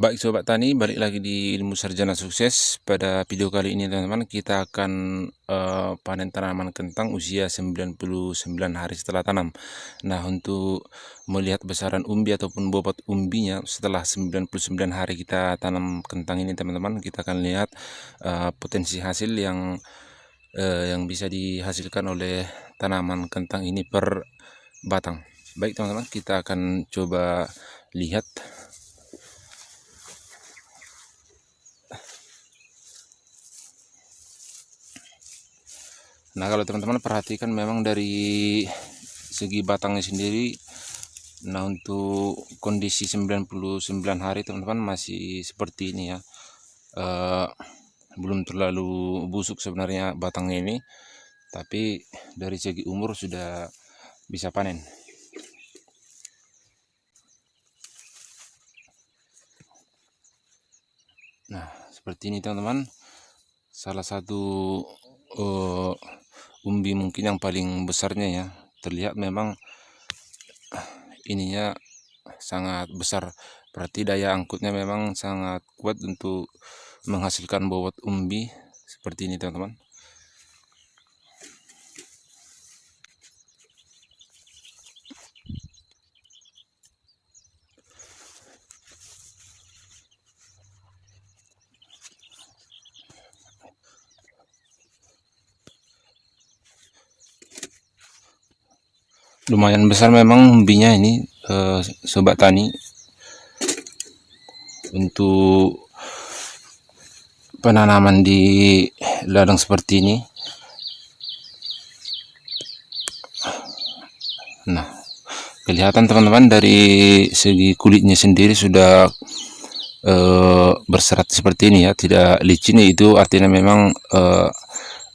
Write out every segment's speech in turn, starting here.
Baik Sobat Tani, balik lagi di Ilmu Sarjana Sukses. Pada video kali ini teman-teman, kita akan panen tanaman kentang usia 99 hari setelah tanam. Nah, untuk melihat besaran umbi ataupun bobot umbinya setelah 99 hari kita tanam kentang ini teman-teman, kita akan lihat potensi hasil yang bisa dihasilkan oleh tanaman kentang ini per batang. Baik teman-teman, kita akan coba lihat. Nah, kalau teman-teman perhatikan memang dari segi batangnya sendiri, nah untuk kondisi 99 hari teman-teman masih seperti ini ya. Belum terlalu busuk sebenarnya batangnya ini, tapi dari segi umur sudah bisa panen. Nah, seperti ini teman-teman, salah satu umbi mungkin yang paling besarnya ya, terlihat memang ininya sangat besar, berarti daya angkutnya memang sangat kuat untuk menghasilkan bobot umbi seperti ini teman-teman. Lumayan besar memang umbinya ini, Sobat Tani. Untuk penanaman di ladang seperti ini, nah kelihatan teman-teman dari segi kulitnya sendiri sudah berserat seperti ini ya, tidak licin. Itu artinya memang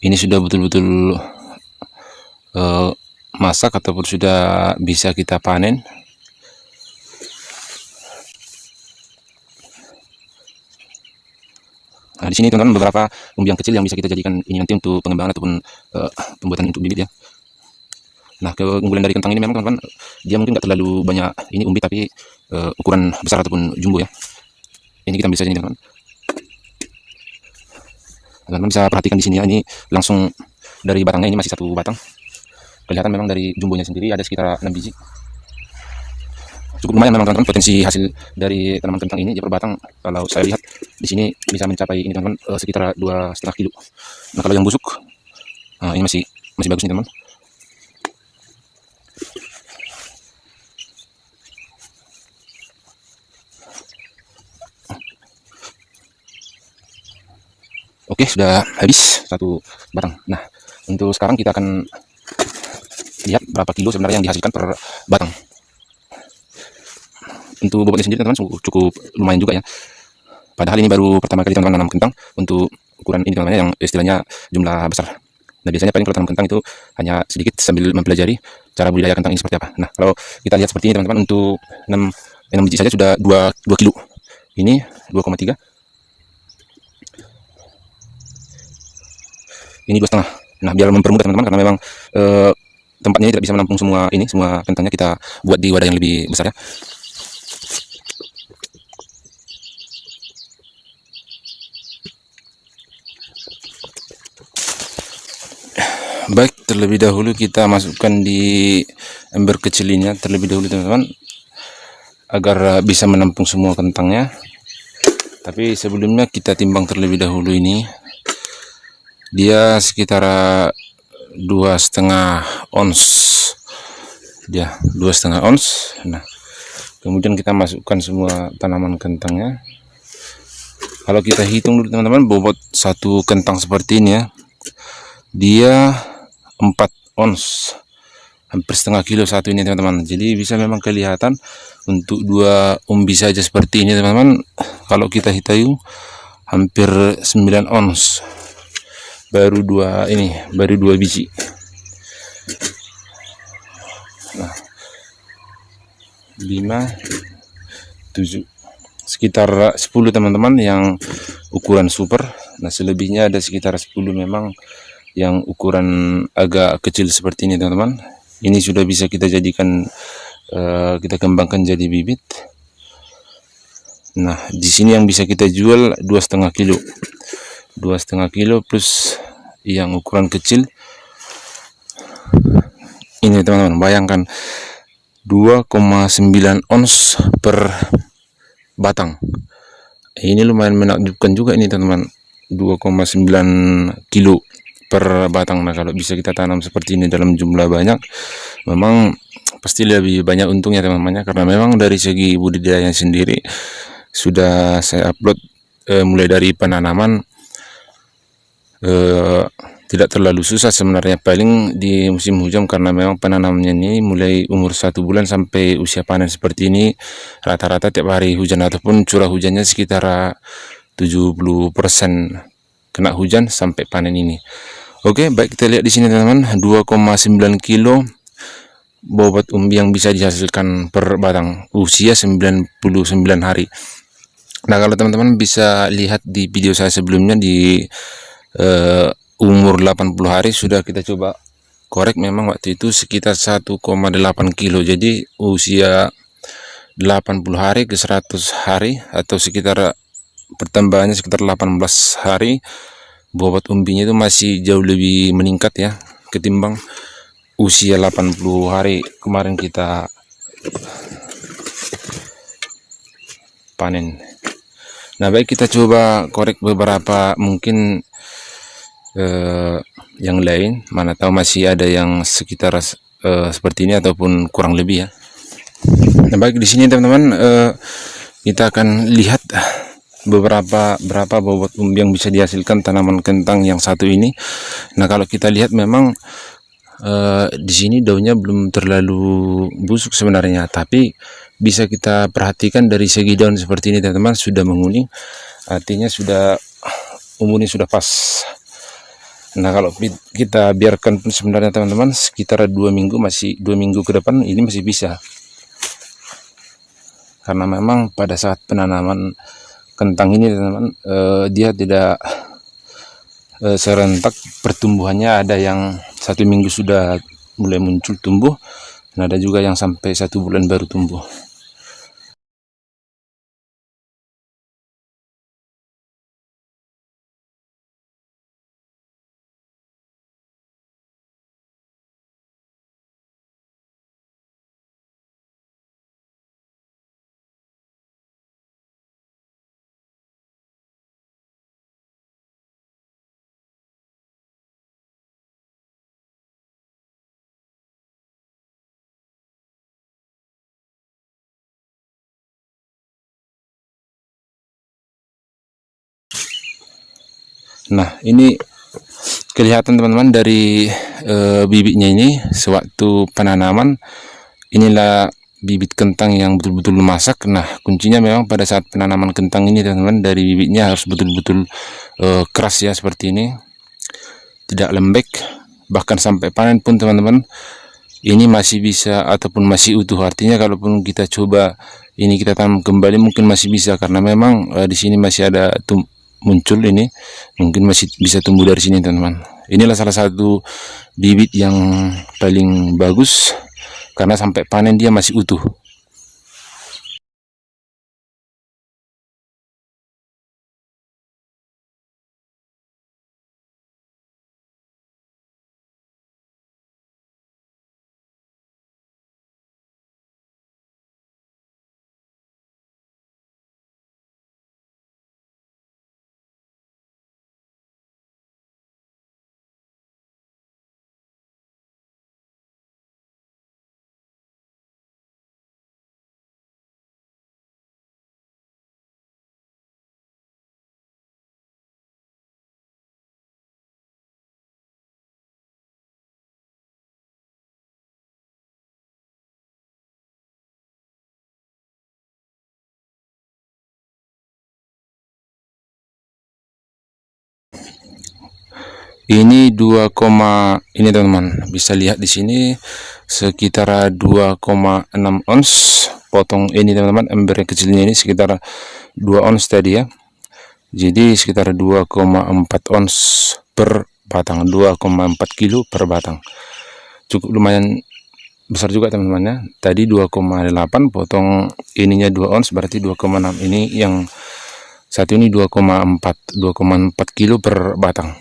ini sudah betul-betul masak ataupun sudah bisa kita panen. Nah, di sini teman-teman beberapa umbi yang kecil yang bisa kita jadikan ini nanti untuk pengembangan ataupun pembuatan untuk bibit ya. Nah, keunggulan dari kentang ini memang teman-teman, dia mungkin nggak terlalu banyak ini umbi, tapi ukuran besar ataupun jumbo ya. Ini kita bisa ini teman-teman. Teman-teman bisa perhatikan di sini ya, ini langsung dari batangnya ini masih satu batang. Kelihatan memang dari jumbonya sendiri ada sekitar 6 biji. Cukup lumayan memang teman-teman potensi hasil dari tanaman kentang ini. Dia per batang kalau saya lihat di sini bisa mencapai ini teman-teman, sekitar 2,5 kilo. Nah, kalau yang busuk, ini masih bagus nih teman. Oke, sudah habis satu batang. Nah, untuk sekarang kita akan lihat berapa kilo sebenarnya yang dihasilkan per batang. Untuk bobotnya sendiri teman-teman cukup lumayan juga ya. Padahal ini baru pertama kali teman-teman nanam kentang untuk ukuran ini teman-teman, yang istilahnya jumlah besar. Nah, biasanya paling kalau tanam kentang itu hanya sedikit sambil mempelajari cara budidaya kentang ini seperti apa. Nah, kalau kita lihat seperti ini teman-teman, untuk 6 biji saja sudah 2 kilo. Ini 2,3. Ini 2,5. Nah, biar mempermudah teman-teman, karena memang tempatnya ini tidak bisa menampung semua kentangnya, kita buat di wadah yang lebih besar ya. Baik, terlebih dahulu kita masukkan di ember kecil ini terlebih dahulu teman-teman, agar bisa menampung semua kentangnya. Tapi sebelumnya kita timbang terlebih dahulu ini. Dia sekitar 2,5 ons. Dia 2,5 ons. Nah, kemudian kita masukkan semua tanaman kentangnya. Kalau kita hitung dulu teman-teman, bobot satu kentang seperti ini ya, dia 4 ons, hampir setengah kilo satu ini teman-teman. Jadi bisa memang kelihatan untuk 2 umbi saja seperti ini teman-teman, kalau kita hitung hampir 9 ons, baru 2 biji. Nah, 5, 7, sekitar 10 teman-teman yang ukuran super. Nah, selebihnya ada sekitar 10 memang yang ukuran agak kecil seperti ini teman-teman. Ini sudah bisa kita jadikan, kita kembangkan jadi bibit. Nah, di sini yang bisa kita jual 2,5 kilo. 2,5 kilo plus yang ukuran kecil. Ini teman-teman, bayangkan 2,9 ons per batang. Ini lumayan menakjubkan juga ini teman-teman, 2,9 kilo per batang. Nah, kalau bisa kita tanam seperti ini dalam jumlah banyak, memang pasti lebih banyak untungnya teman-teman, karena memang dari segi budidaya sendiri sudah saya upload mulai dari penanaman, tidak terlalu susah sebenarnya, paling di musim hujan, karena memang penanamannya ini mulai umur 1 bulan sampai usia panen seperti ini, rata-rata tiap hari hujan ataupun curah hujannya sekitar 70% kena hujan sampai panen ini. Oke, baik, kita lihat di sini teman-teman, 2,9 kilo bobot umbi yang bisa dihasilkan per batang, usia 99 hari. Nah, kalau teman-teman bisa lihat di video saya sebelumnya di umur 80 hari sudah kita coba korek, memang waktu itu sekitar 1,8 kilo. Jadi usia 80 hari ke 100 hari atau sekitar pertambahannya sekitar 18 hari, bobot umbinya itu masih jauh lebih meningkat ya ketimbang usia 80 hari kemarin kita panen. Nah, baik, kita coba korek beberapa mungkin yang lain, mana tahu masih ada yang sekitar seperti ini ataupun kurang lebih ya. Nah, baik, di sini teman-teman, kita akan lihat berapa bobot umbi yang bisa dihasilkan tanaman kentang yang satu ini. Nah, kalau kita lihat memang di sini daunnya belum terlalu busuk sebenarnya, tapi bisa kita perhatikan dari segi daun seperti ini teman-teman, sudah menguning, artinya sudah umurnya sudah pas. Nah, kalau kita biarkan pun sebenarnya teman-teman sekitar 2 minggu, masih 2 minggu ke depan ini masih bisa, karena memang pada saat penanaman kentang ini teman-teman, dia tidak serentak pertumbuhannya. Ada yang 1 minggu sudah mulai muncul tumbuh, dan ada juga yang sampai 1 bulan baru tumbuh. Nah, ini kelihatan teman-teman dari bibitnya ini sewaktu penanaman. Inilah bibit kentang yang betul-betul memasak. Nah, kuncinya memang pada saat penanaman kentang ini teman-teman, dari bibitnya harus betul-betul keras ya, seperti ini, tidak lembek. Bahkan sampai panen pun teman-teman, ini masih bisa ataupun masih utuh. Artinya kalaupun kita coba ini kita tanam kembali mungkin masih bisa, karena memang di sini masih ada muncul, ini mungkin masih bisa tumbuh dari sini teman-teman. Inilah salah satu bibit yang paling bagus, karena sampai panen dia masih utuh. Ini 2, ini teman-teman bisa lihat di sini sekitar 2,6 ons potong ini teman-teman, ember kecilnya ini sekitar 2 ons tadi ya. Jadi sekitar 2,4 ons per batang, 2,4 kilo per batang. Cukup lumayan besar juga teman-teman ya. Tadi 2,8 potong ininya 2 ons berarti 2,6. Ini yang satu ini 2,4 kilo per batang.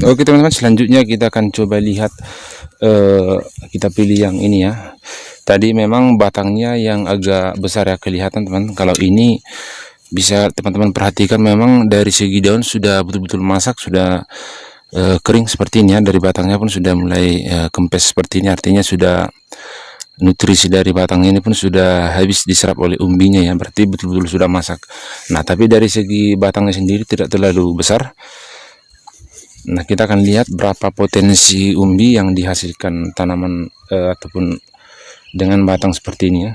Oke teman-teman, selanjutnya kita akan coba lihat, kita pilih yang ini ya. Tadi memang batangnya yang agak besar ya kelihatan teman. Kalau ini bisa teman-teman perhatikan, memang dari segi daun sudah betul-betul masak, sudah kering seperti ini ya. Dari batangnya pun sudah mulai kempes seperti ini, artinya sudah nutrisi dari batangnya ini pun sudah habis diserap oleh umbinya ya, berarti betul-betul sudah masak. Nah tapi dari segi batangnya sendiri tidak terlalu besar. Nah kita akan lihat berapa potensi umbi yang dihasilkan tanaman ataupun dengan batang seperti ini ya.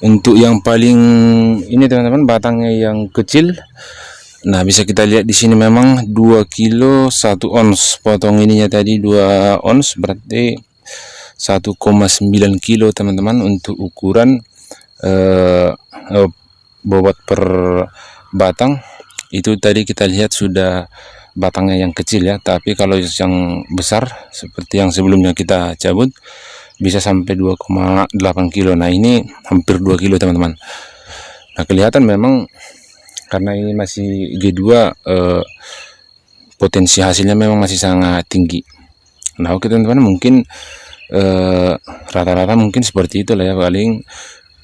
Untuk yang paling ini teman-teman, batangnya yang kecil, nah bisa kita lihat di sini memang 2 kilo 1 ons. Potong ininya tadi 2 ons berarti 1,9 kilo teman-teman untuk ukuran bobot per batang. Itu tadi kita lihat sudah batangnya yang kecil ya, tapi kalau yang besar seperti yang sebelumnya kita cabut bisa sampai 2,8 kilo. Nah ini hampir 2 kilo teman-teman. Nah kelihatan memang karena ini masih G2, potensi hasilnya memang masih sangat tinggi. Nah oke teman-teman, mungkin rata-rata mungkin seperti itulah ya paling.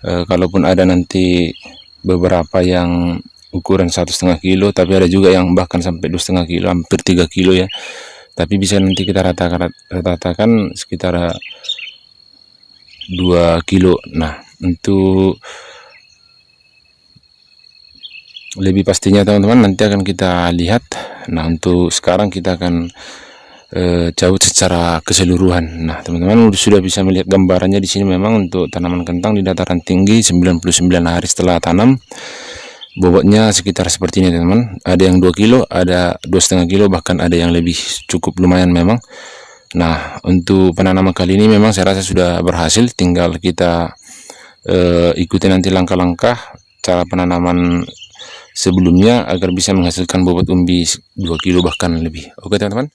Kalaupun ada nanti beberapa yang ukuran 1,5 kilo, tapi ada juga yang bahkan sampai 2,5 kilo, hampir 3 kilo ya. Tapi bisa nanti kita ratakan sekitar 2 kilo. Nah untuk lebih pastinya teman-teman nanti akan kita lihat. Nah untuk sekarang kita akan cabut secara keseluruhan. Nah teman-teman sudah bisa melihat gambarannya di sini. Memang untuk tanaman kentang di dataran tinggi 99 hari setelah tanam, bobotnya sekitar seperti ini teman-teman. Ada yang 2 kilo, ada 2,5 kilo, bahkan ada yang lebih, cukup lumayan memang. Nah untuk penanaman kali ini memang saya rasa sudah berhasil. Tinggal kita ikuti nanti langkah-langkah cara penanaman sebelumnya agar bisa menghasilkan bobot umbi 2 kilo bahkan lebih. Oke teman-teman.